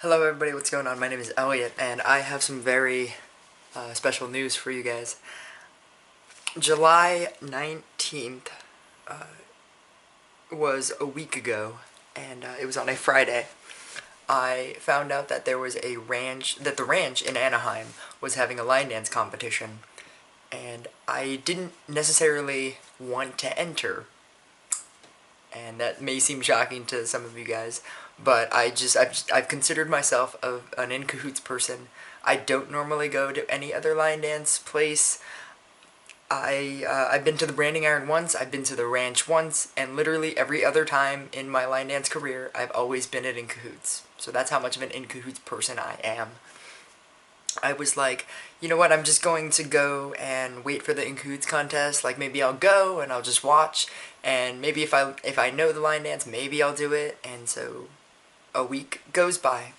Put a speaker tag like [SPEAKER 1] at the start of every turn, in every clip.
[SPEAKER 1] Hello everybody, what's going on? My name is Elliot, and I have some very special news for you guys. July 19th was a week ago, and it was on a Friday. I found out that there was a ranch, that the ranch in Anaheim was having a line dance competition, and I didn't necessarily want to enter, and that may seem shocking to some of you guys, but I've considered myself an in cahoots person. I don't normally go to any other line dance place. I've been to the Branding Iron once, I've been to the ranch once, and literally every other time in my line dance career, I've always been at in cahoots. So that's how much of an in cahoots person I am. I was like, you know what, I'm just going to go and wait for the in cahoots contest. Like, maybe I'll go and I'll just watch, and maybe if I know the line dance, maybe I'll do it. And so a week goes by,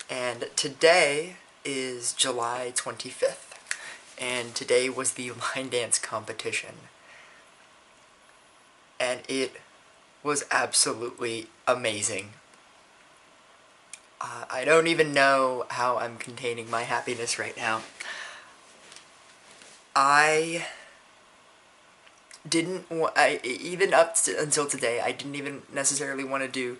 [SPEAKER 1] and today is July 25th, and today was the line dance competition, and it was absolutely amazing. I don't even know how I'm containing my happiness right now. I didn't even until today, I didn't even necessarily want to do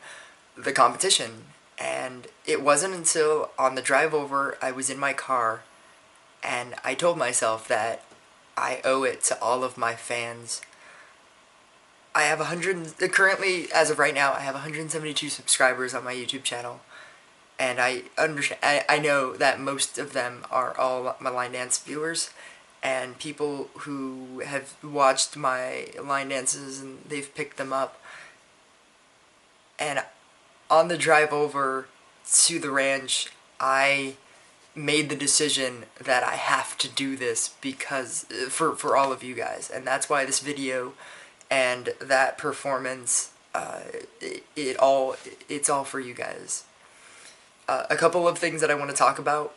[SPEAKER 1] the competition. And it wasn't until on the drive over, I was in my car, and I told myself that I owe it to all of my fans. I have currently, as of right now, I have 172 subscribers on my YouTube channel. And I know that most of them are all my line dance viewers, and people who have watched my line dances and they've picked them up. And on the drive over to the ranch, I made the decision that I have to do this because for all of you guys, and that's why this video and that performance, it's all for you guys. A couple of things that I want to talk about.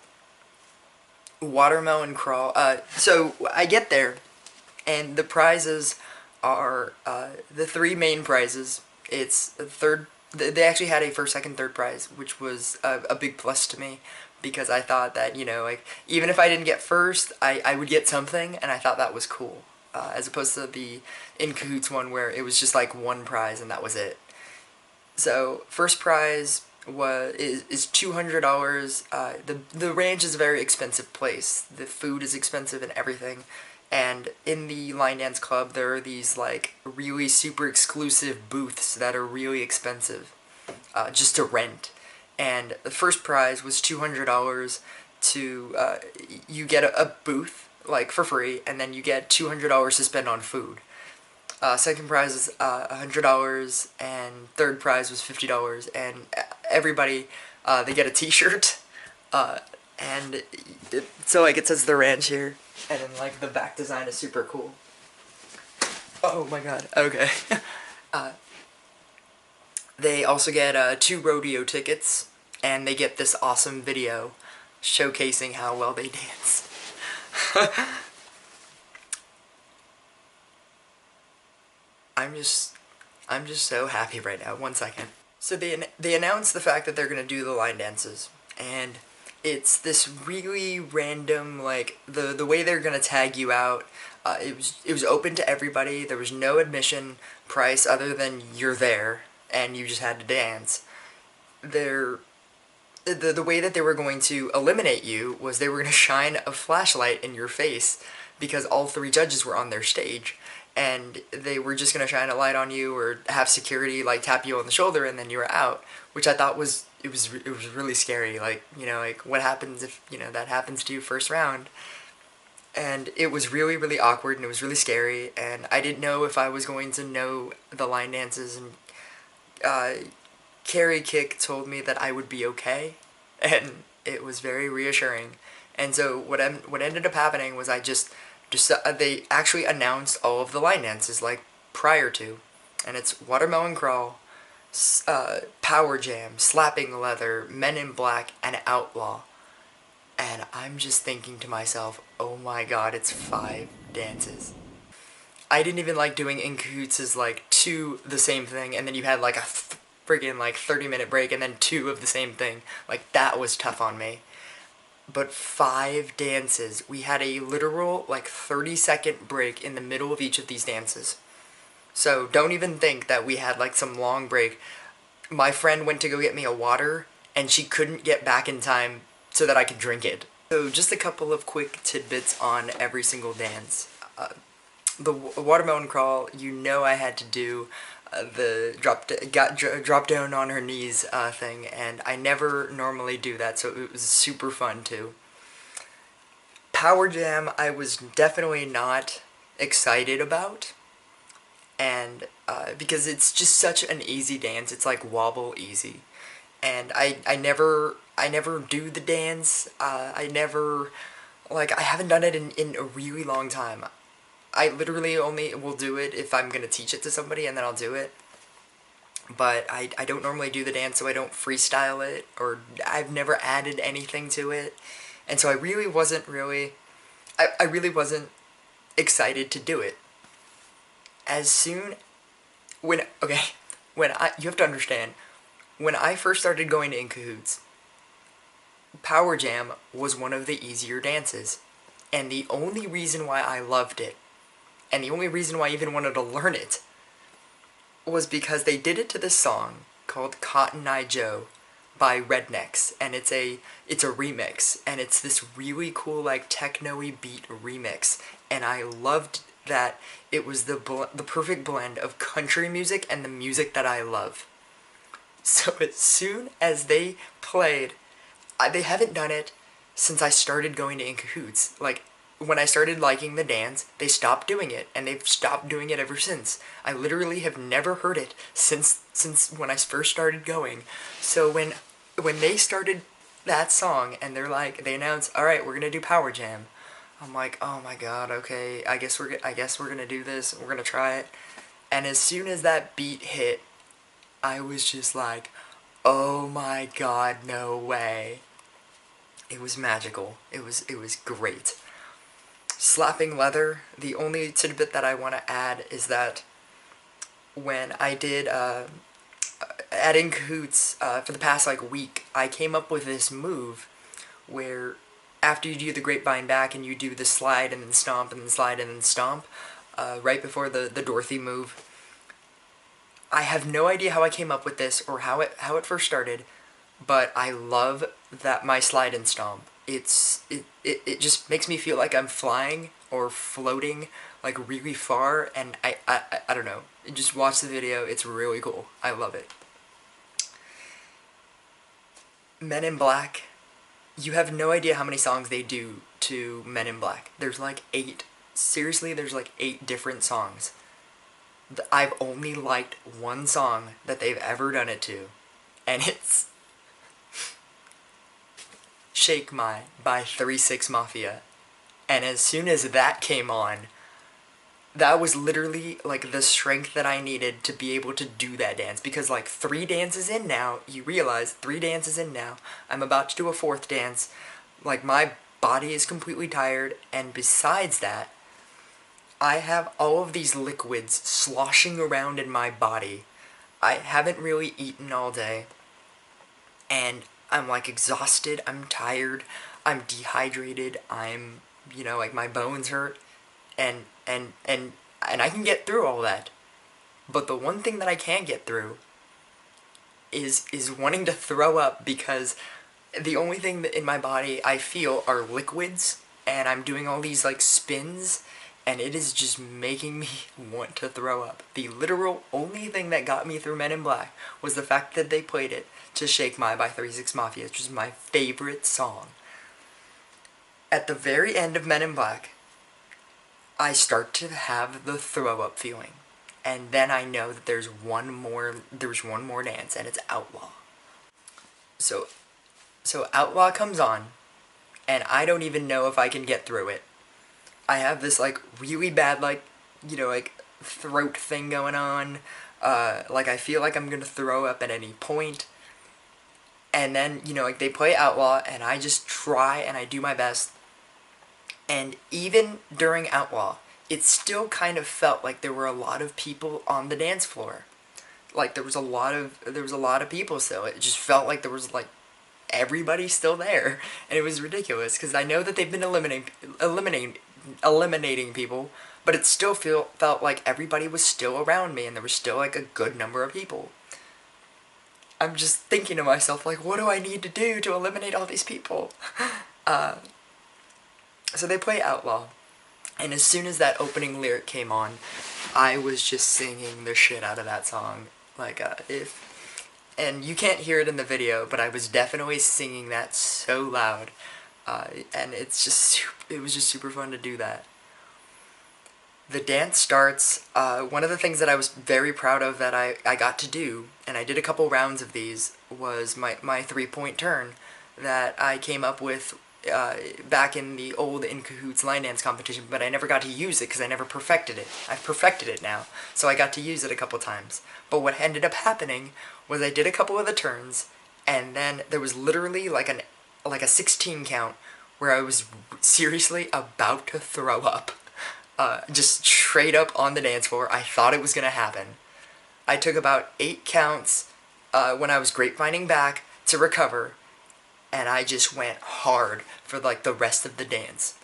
[SPEAKER 1] Watermelon crawl. So I get there, and the prizes are the three main prizes. It's a third. They actually had a first, second, third prize, which was a big plus to me, because I thought that, you know, like, even if I didn't get first, I would get something, and I thought that was cool. As opposed to the In Cahoots one, where it was just like one prize and that was it. So first prize is $200. The ranch is a very expensive place. The food is expensive and everything. And in the line dance club, there are these like really super exclusive booths that are really expensive, just to rent. And the first prize was $200 to you get a booth like for free, and then you get $200 to spend on food. Second prize is $100, and third prize was $50, and everybody, they get a t-shirt, and so like it says The Ranch here, and then like the back design is super cool. Oh my god, okay. They also get 2 rodeo tickets, and they get this awesome video showcasing how well they dance. I'm just so happy right now. 1 second. So they announced the fact that they're gonna do the line dances, and it's this really random, like, the way they're gonna tag you out. It was open to everybody. There was no admission price other than you're there and you just had to dance. The way that they were going to eliminate you was they were going to shine a flashlight in your face, because all 3 judges were on their stage, and they were just going to shine a light on you or have security like tap you on the shoulder and then you were out, which I thought was really scary. Like, you know, like, what happens if, you know, that happens to you first round? And it was really, really awkward, and it was really scary, and I didn't know if I was going to know the line dances, and Carrie Kick told me that I would be okay, and it was very reassuring. And so what ended up happening was they actually announced all of the line dances like prior to, and it's Watermelon Crawl, Power Jam, Slapping Leather, Men in Black, and Outlaw. And I'm just thinking to myself, oh my god, it's 5 dances. I didn't even like doing In Cahoots as like 2 the same thing, and then you had like a friggin' like 30-minute break and then 2 of the same thing. Like, that was tough on me. But 5 dances. We had a literal, like, 30-second break in the middle of each of these dances. So don't even think that we had, like, some long break. My friend went to go get me a water, and she couldn't get back in time so that I could drink it. So just a couple of quick tidbits on every single dance. The watermelon crawl, you know I had to do the drop down on her knees thing, and I never normally do that, so it was super fun too. Power Jam, I was definitely not excited about, and because it's just such an easy dance, it's like wobble easy, and I never do the dance. I haven't done it in a really long time. I literally only will do it if I'm gonna teach it to somebody, and then I'll do it. But I don't normally do the dance, so I don't freestyle it, or I've never added anything to it. And so I really wasn't excited to do it. As soon, you have to understand, when I first started going to In Cahoots, Power Jam was one of the easier dances. And the only reason why I loved it, and the only reason why I even wanted to learn it, was because they did it to this song called Cotton Eye Joe by Rednex, and it's a remix, and it's this really cool, like, techno-y beat remix, and I loved that it was the perfect blend of country music and the music that I love. So as soon as they played, they haven't done it since I started going to In Cahoots. Like, when I started liking the dance, they stopped doing it, and they've stopped doing it ever since. I literally have never heard it since when I first started going. So when they started that song, and they announce, all right, we're gonna do Power Jam, I'm like, oh my god, okay, I guess we're gonna do this. We're gonna try it. And as soon as that beat hit, I was just like, oh my god, no way. It was magical. It was great. Slapping leather, the only tidbit that I want to add is that when I did at In Cahoots for the past week, I came up with this move where after you do the grapevine back and you do the slide and then stomp and then slide and then stomp, right before the Dorothy move. I have no idea how I came up with this or how it first started, but I love that my slide and stomp. It just makes me feel like I'm flying or floating like really far, and I don't know. Just watch the video, it's really cool. I love it. Men in Black, you have no idea how many songs they do to Men in Black. There's like 8. Seriously, there's like 8 different songs. I've only liked one song that they've ever done it to, and it's Shake My by 3-6 Mafia. And as soon as that came on, that was literally like the strength that I needed to be able to do that dance. Because like 3 dances in now, you realize 3 dances in now, I'm about to do a 4th dance. Like, my body is completely tired, and besides that, I have all of these liquids sloshing around in my body. I haven't really eaten all day, and I'm like exhausted, I'm tired, I'm dehydrated, I'm, like my bones hurt, and I can get through all that. But the one thing that I can't get through is wanting to throw up, because the only thing that in my body I feel are liquids, and I'm doing all these like spins, and it is just making me want to throw up. The literal only thing that got me through Men in Black was the fact that they played it to Shake My by 3-6 Mafia, which is my favorite song. At the very end of Men in Black, I start to have the throw up feeling. And then I know that there's one more dance, and it's Outlaw. So Outlaw comes on, and I don't even know if I can get through it. I have this like really bad throat thing going on. I feel like I'm gonna throw up at any point. And then, they play Outlaw, and I just try and I do my best. And even during Outlaw, it still kind of felt like there were a lot of people on the dance floor. like there was a lot of people still. It just felt like there was like everybody still there, and it was ridiculous because I know that they've been eliminating people, but it still felt like everybody was still around me, and there was still like a good number of people. I'm just thinking to myself, like, what do I need to do to eliminate all these people? So they play Outlaw, and as soon as that opening lyric came on, I was just singing the shit out of that song. Like, and you can't hear it in the video, but I was definitely singing that so loud, and it was just super fun to do that. The dance starts. One of the things that I was very proud of that I got to do, and I did a couple rounds of these, was my 3-point turn that I came up with back in the old In Cahoots line dance competition, but I never got to use it because I never perfected it. I've perfected it now, so I got to use it a couple times. But what ended up happening was I did a couple of the turns, and then there was literally like a 16 count where I was seriously about to throw up. Just straight up on the dance floor. I thought it was gonna happen. I took about 8 counts when I was grapevining back to recover, and I just went hard for like the rest of the dance.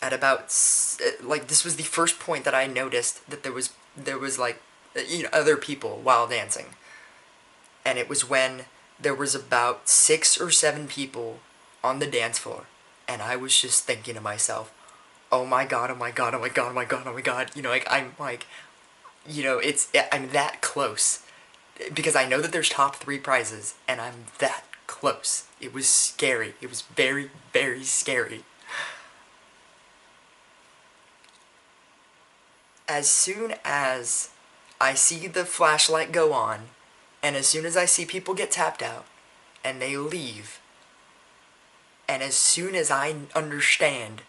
[SPEAKER 1] At about like this was the first point that I noticed that there was like other people while dancing, and it was when there was about 6 or 7 people on the dance floor, and I was just thinking to myself, oh my god, oh my god, oh my god, oh my god, oh my god, like, I'm like, I'm that close, because I know that there's top 3 prizes, and I'm that close. It was scary. It was very, very scary. As soon as I see the flashlight go on, and as soon as I see people get tapped out, and they leave, and as soon as I understand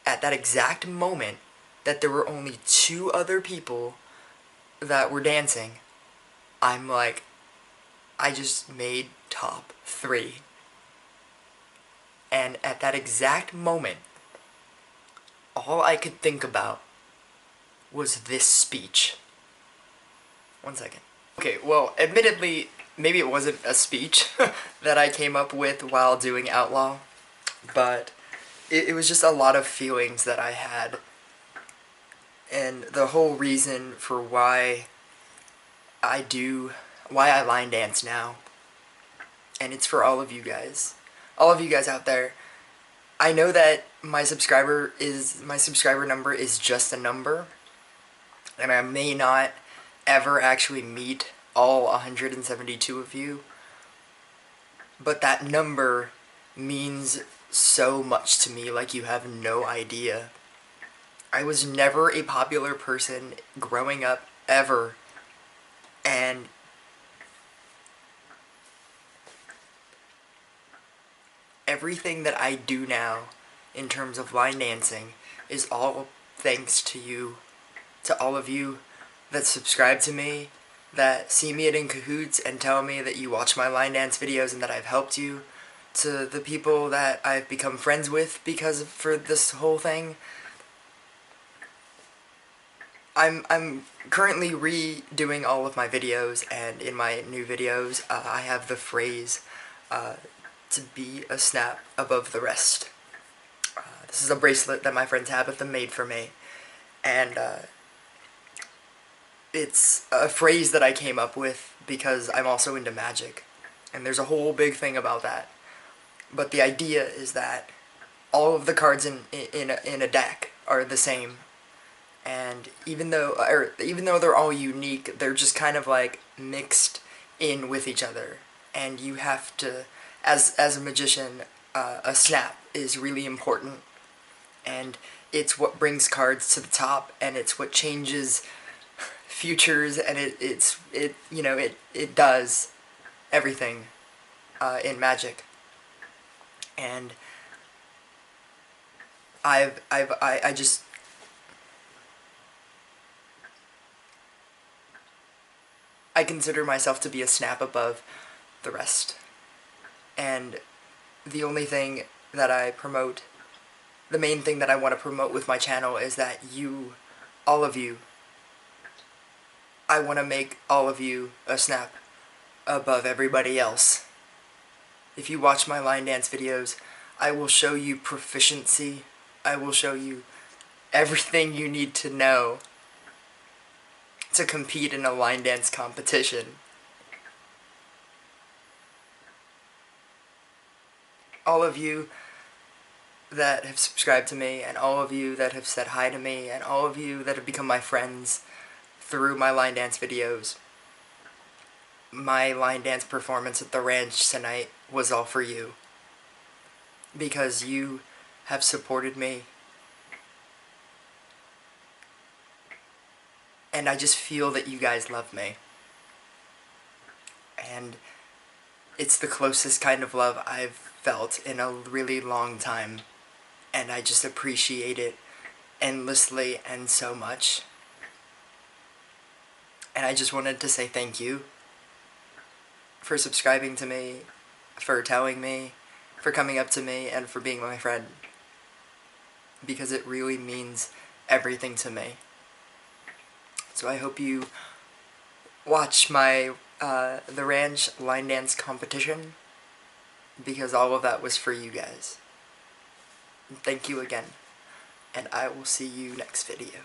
[SPEAKER 1] at that exact moment that there were only 2 other people that were dancing, I'm like, I just made top 3. And at that exact moment, all I could think about was this speech. One second. Okay, well, admittedly, maybe it wasn't a speech that I came up with while doing Outlaw, but it was just a lot of feelings that I had, and the whole reason for why I line dance now, and it's for all of you guys out there. I know that my subscriber number is just a number, and I may not ever actually meet all 172 of you, but that number means so much to me, like you have no idea. I was never a popular person growing up, ever, and everything that I do now in terms of line dancing is all thanks to you, to all of you that subscribe to me, that see me at In Cahoots and tell me that you watch my line dance videos and that I've helped you, to the people that I've become friends with for this whole thing. I'm currently redoing all of my videos, and in my new videos, I have the phrase, to be a snap above the rest. This is a bracelet that my friends Tabitha made for me, and it's a phrase that I came up with because I'm also into magic, and there's a whole big thing about that. But the idea is that all of the cards in a deck are the same, and even though they're all unique, they're just kind of like mixed in with each other, and you have to, as a magician, a snap is really important, and it's what brings cards to the top, and it's what changes futures, and it does everything in magic. And I consider myself to be a snap above the rest. And the only thing that I promote, the main thing that I want to promote with my channel is that you, all of you, I want to make all of you a snap above everybody else. If you watch my line dance videos, I will show you proficiency. I will show you everything you need to know to compete in a line dance competition. All of you that have subscribed to me, and all of you that have said hi to me, and all of you that have become my friends through my line dance videos. My line dance performance at the ranch tonight was all for you. Because you have supported me. And I just feel that you guys love me. And it's the closest kind of love I've felt in a really long time. And I just appreciate it endlessly and so much. And I just wanted to say thank you for subscribing to me, for telling me, for coming up to me, and for being my friend. Because it really means everything to me. So I hope you watch my the ranch line dance competition, because all of that was for you guys. Thank you again, and I will see you next video.